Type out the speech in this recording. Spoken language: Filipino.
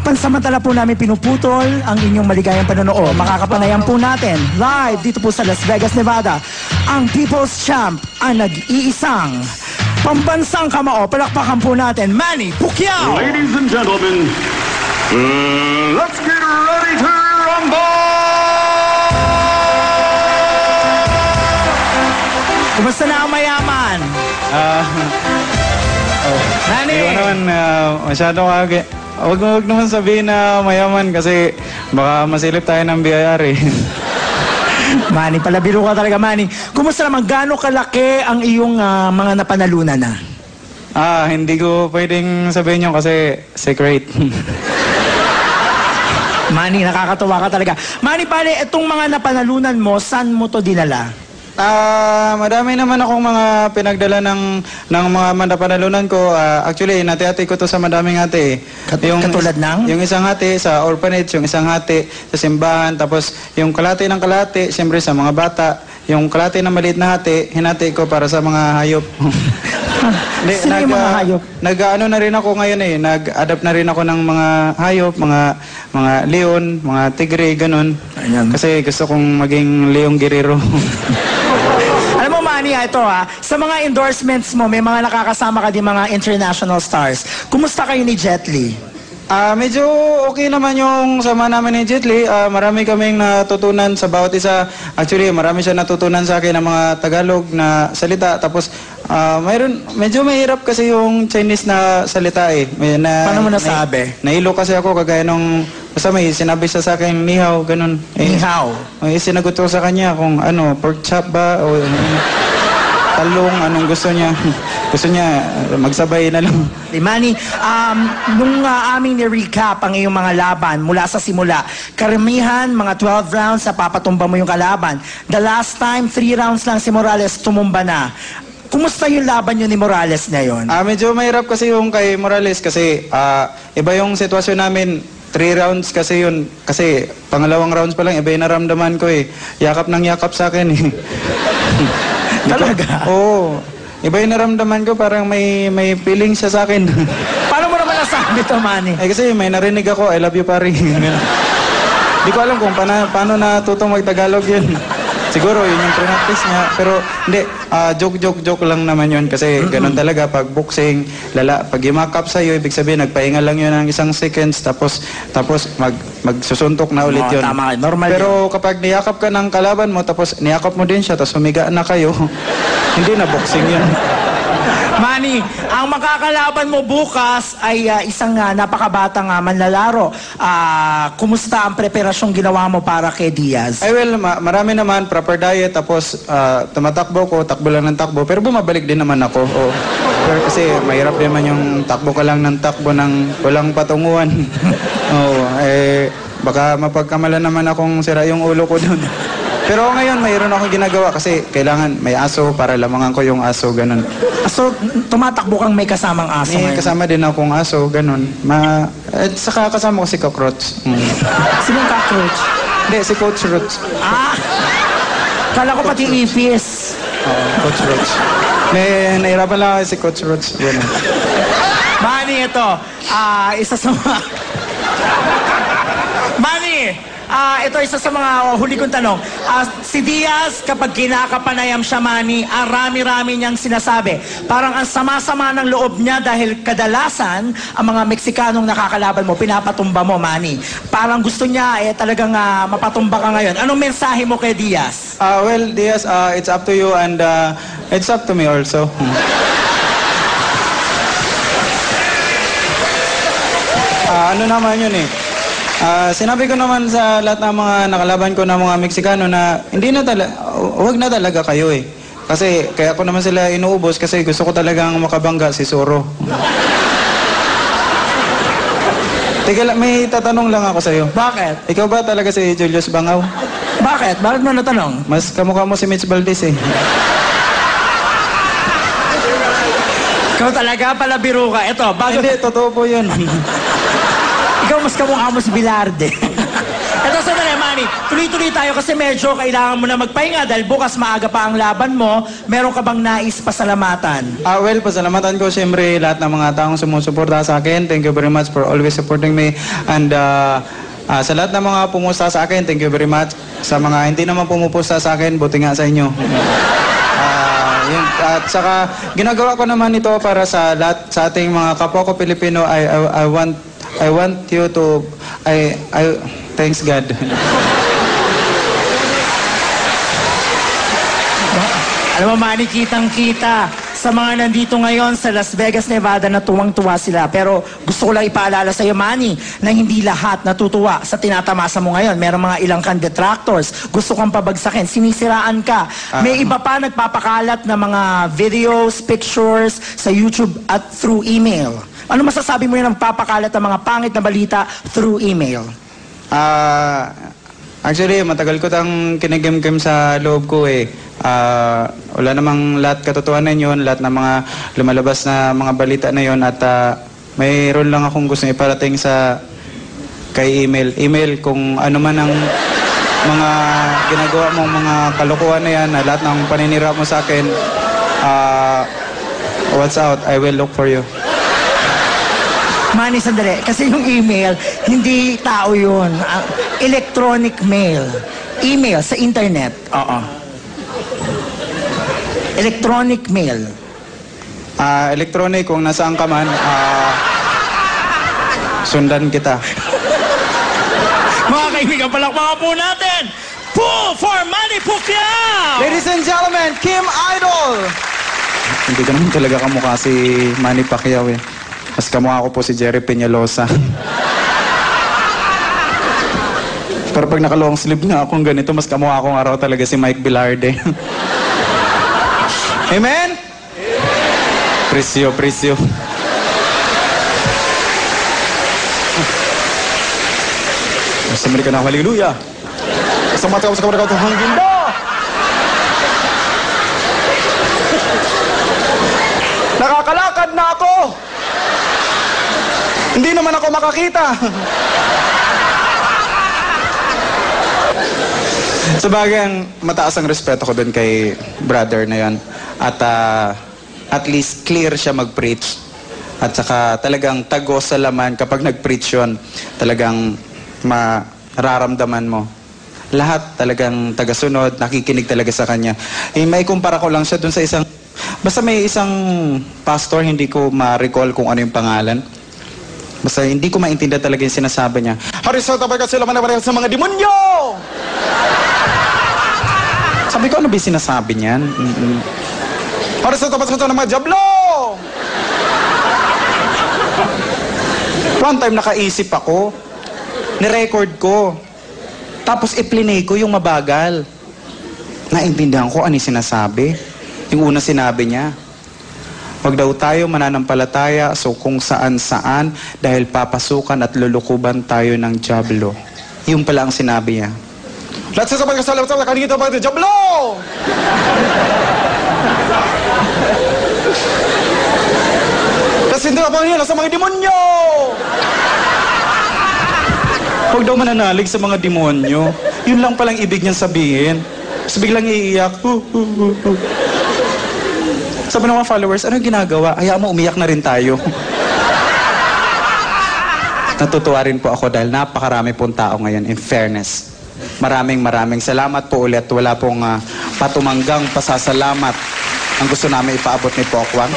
Pansamantala po namin pinuputol ang inyong maligayang panonood. Makakapanayan po natin live dito po sa Las Vegas, Nevada. Ang People's Champ ang nag-iisang pambansang kamao. Palakpakan po natin, Manny Pacquiao! Ladies and gentlemen, let's get ready to rumble! Kumusta na ang mayaman? Manny! Hindi ko naman masyadong kage. Huwag naman sabihin na mayaman kasi baka masilip tayo ng biyayari. Manny, palabiro ka talaga, Manny. Kumusta naman? Gaano kalaki ang iyong mga napanalunan na? Hindi ko pwedeng sabihin yun kasi secret. Manny, nakakatawa ka talaga. Manny, pare, itong mga napanalunan mo, saan mo to dinala? Madami naman akong mga pinagdala ng mga mandapanalunan ko. Actually, nati-hati ko to sa madaming hati. Katulad ng? Yung isang hati sa orphanage, yung isang hati sa simbahan, tapos yung kalahati ng kalahati, siyempre sa mga bata. Yung kalahati ng maliit na hati, hinati ko para sa mga hayop. Sino yung mga hayop? Nag-ano na rin ako ngayon eh. Nag-adapt na rin ako ng mga hayop, mga leon, mga tigre, ganun. Ayan. Kasi gusto kong maging leong guerrero. Alam mo, Manny, ito sa mga endorsements mo, may mga nakakasama ka din mga international stars. Kumusta kayo ni Jet Li? Medyo okay naman yung sama namin ni Jet Li. Marami kaming natutunan sa bawat isa. Actually, marami siya natutunan sa akin ng mga Tagalog na salita. Tapos, medyo mahirap kasi yung Chinese na salita eh. Paano mo nasabi? Nailo kasi ako kagaya nung basta may sinabi siya sa akin, ni hao, ganun. Ni hao? Sinagot ko sa kanya kung ano, pork chop ba o talong, anong gusto niya. Gusto niya magsabay na lang. Manny, nung aming ni-recap ang iyong mga laban mula sa simula, karamihan, mga 12 rounds na papatumba mo yung kalaban. The last time, 3 rounds lang si Morales tumumba na. Kumusta yung laban yun ni Morales ngayon? Medyo mahirap kasi yung kay Morales kasi iba yung sitwasyon namin. 3 rounds kasi yun. Kasi pangalawang rounds pa lang, iba yung naramdaman ko eh. Yakap ng yakap sa akin eh. Talaga? Oo. Iba yung naramdaman ko, parang may feeling siya sa akin. Paano mo naman nasabi to, Manny? Kasi may narinig ako, I love you pare. Di ko alam kung paano natutong mag-Tagalog yun. Siguro yun yung practice niya. Pero hindi, joke lang naman yun. Kasi ganun talaga, pag boxing, pag yumakap sa'yo, ibig sabihin, nagpahinga lang yun ng isang seconds, tapos magsusuntok na ulit yun. Tama, normal pero kapag niyakap ka ng kalaban mo, tapos niyakap mo din siya, tapos humiga na kayo, hindi na boxing yun. Manny, ang makakalaban mo bukas ay isang napakabatang manlalaro. Kumusta ang preparasyong ginawa mo para kay Diaz? Ay well, marami naman, proper diet, tapos tumatakbo ko, takbo lang ng takbo, pero bumabalik din naman ako. Pero kasi mahirap din man yung takbo ka lang ng takbo ng walang patunguhan. Baka mapagkamala naman akong sira yung ulo ko doon. Pero ngayon, mayroon akong ginagawa kasi kailangan may aso para lamangan ko yung aso, ganun. So, tumatakbo kang may kasamang aso May kasama din akong aso, ganun. At saka kasama ko si Cockroach. Sinong cockroach? Hindi, si Coach Roach. Kala ko pati ipis. Oo, Coach Roach. Nahirapan lang ako si Coach Roach. Ganun. Manny, ito. Isa sa mga... Manny! Ito isa sa mga huli kong tanong. Si Diaz, kapag kinakapanayam siya, Manny, rami-rami niyang sinasabi. Parang ang sama-sama ng loob niya dahil kadalasan ang mga Meksikanong nakakalaban mo, pinapatumba mo, Manny. Parang gusto niya talagang mapatumba ka ngayon. Anong mensahe mo kay Diaz? Well, Diaz, it's up to you and it's up to me also. Ano naman yun eh. Sinabi ko naman sa lahat ng mga nakalaban ko ng mga Meksikano na huwag na talaga kayo eh. Kasi kaya ko naman sila inuubos kasi gusto ko talagang makabangga si Soro. Teka, may tatanong lang ako sa'yo. Bakit? Ikaw ba talaga si Julius Bangaw? Bakit? Bakit mo natanong? Mas kamukha mo si Mitch Valdez eh. Ikaw talaga, palabiro ka. Ito, bago... Hindi, totoo po yun. Ikaw mas kamukha mo si Bilarde. Ito, sandali, Manny. Manny, tuloy-tuloy tayo kasi medyo kailangan mo na magpahinga dahil bukas maaga pa ang laban mo. Meron ka bang nais pasalamatan? Well, pasalamatan ko siyempre lahat ng mga taong sumusuporta sa akin. Thank you very much for always supporting me. And sa lahat ng mga pumusta sa akin, thank you very much. Sa mga hindi naman pumupusta sa akin, buti nga sa inyo. Yun. At saka ginagawa ko naman ito para sa lahat sa ating mga kapwa ko Pilipino. I want you to thanks God. Alam mo, Manny, kitang-kita sa mga nandito ngayon sa Las Vegas, Nevada na tuwang-tuwa sila. Pero gusto ko lang ipaalala sa iyo, Manny, na hindi lahat natutuwa sa tinatamasa mo ngayon. Meron mga ilang kang detractors. Gusto kang pabagsakin. Sinisiraan ka. May iba pa nagpapakalat na mga videos, pictures sa YouTube at through email. Ano masasabi mo yun ang papakalat ng mga pangit na balita through email? Actually, matagal ko tang kinigim-kim sa loob ko eh. Wala namang lahat katotohanan yun, lahat ng mga lumalabas na mga balita na yun at mayroon lang akong gusto iparating sa kay email kung ano man ang mga ginagawa mong mga kalokohan na yan, lahat ng paninira mo sa akin, what's out, I will look for you. Manny, sandali. Kasi yung email, hindi tao yun. Electronic mail. Email sa internet. Oo. Electronic mail. Electronic, kung nasaan ka man, sundan kita. Mga kaibigan, palakpakan po natin! Poo for Manny Pacquiao! Ladies and gentlemen, Kim Idol! Hindi ka naman talaga kamukha si Manny Pacquiao eh. Mas kamukha ko po si Jerry Peñalosa. Pero pag naka-long sleeve nga akong ganito, mas kamukha akong araw talaga si Mike Bilarde. Amen? Presyo, presyo. Sa Amerika na, hallelujah! Isang mata ko sa kamera ko, hangin na! Nakakalakad na ako! Hindi naman ako makakita. Sabagay, mataas ang respeto ko dun kay brother na yan. At least clear siya mag-preach. At saka talagang tagos sa laman kapag nag-preach yun. Talagang mararamdaman mo. Lahat talagang tagasunod, nakikinig talaga sa kanya. May kumpara ko lang siya dun sa isang... Basta may isang pastor, hindi ko ma-recall kung ano yung pangalan. Basta hindi ko maintindihan talaga yung sinasabi niya. Hariso, tabay ka sila manabaril sa mga demonyo! Sabi ko, ano ba yung sinasabi niyan? Hariso, tabay ka sila mga jablo! One time nakaisip ako, nirecord ko, tapos i-plinay ko yung mabagal. Naintindihan ko ano yung sinasabi. Yung una sinabi niya, wag daw tayo mananampalataya so kung saan-saan dahil papasukan at lulukuban tayo ng dyablo. Yung pala ang sinabi niya. Lahat sa sabay kasalamat sa kanina ba ito, dyablo! Kasi hindi ako nila sa mga demonyo! Huwag daw mananalig sa mga demonyo. Yun lang palang ibig niyang sabihin. Tapos biglang iiyak. Sabi ng mga followers, ano ginagawa? Hayaan mo, umiyak na rin tayo. Natutuwa rin po ako dahil napakarami pong tao ngayon, in fairness. Maraming salamat po ulit. Wala pong patumanggang pasasalamat ang gusto namin ipaabot ni Pokwang.